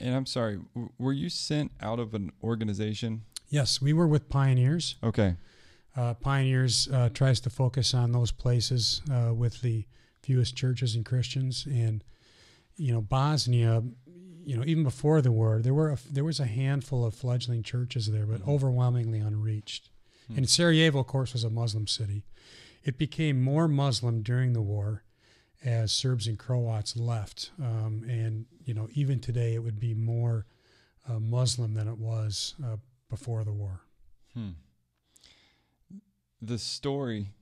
And I'm sorry, were you sent out of an organization? Yes, we were with Pioneers. Okay. Pioneers tries to focus on those places with the fewest churches and Christians. And, Bosnia, even before the war, there was a handful of fledgling churches there, but overwhelmingly unreached. And Sarajevo, of course, was a Muslim city. It became more Muslim during the war as Serbs and Croats left. And even today, it would be more Muslim than it was before the war. The story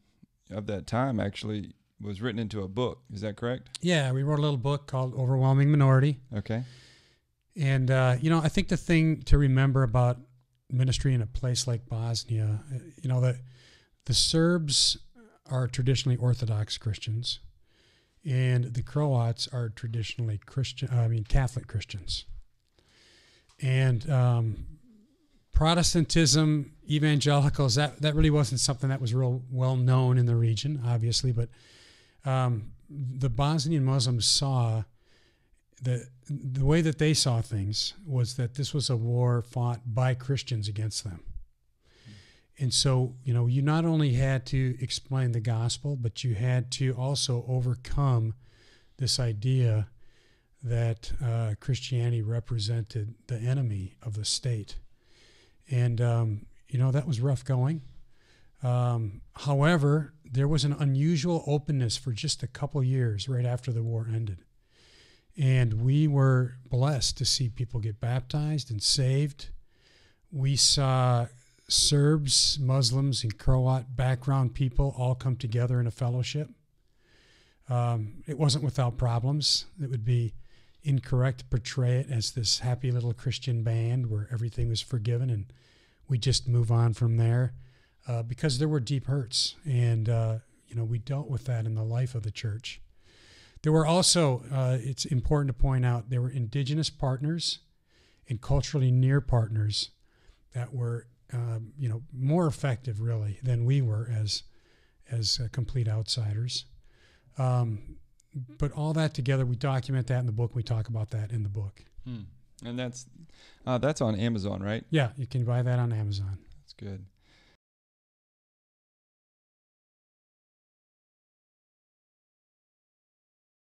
of that time actually was written into a book. Is that correct? Yeah, we wrote a little book called Overwhelming Minority. Okay. And, I think the thing to remember about ministry in a place like Bosnia, that the Serbs are traditionally Orthodox Christians, and the Croats are traditionally Catholic Christians. And Protestantism, evangelicals, that really wasn't something that was real well known in the region, obviously, but the Bosnian Muslims saw the way that they saw things was that this was a war fought by Christians against them. And so, you not only had to explain the gospel, but you had to also overcome this idea that Christianity represented the enemy of the state. And, that was rough going. However, there was an unusual openness for just a couple years right after the war ended. And we were blessed to see people get baptized and saved. We saw Serbs, Muslims, and Croat background people all come together in a fellowship. It wasn't without problems. It would be incorrect to portray it as this happy little Christian band where everything was forgiven and we just move on from there, because there were deep hurts. And, we dealt with that in the life of the church. There were also, it's important to point out, there were indigenous partners and culturally near partners that were, more effective really than we were as complete outsiders. But all that together, we document that in the book. We talk about that in the book. And that's on Amazon, right? Yeah, you can buy that on Amazon. That's good.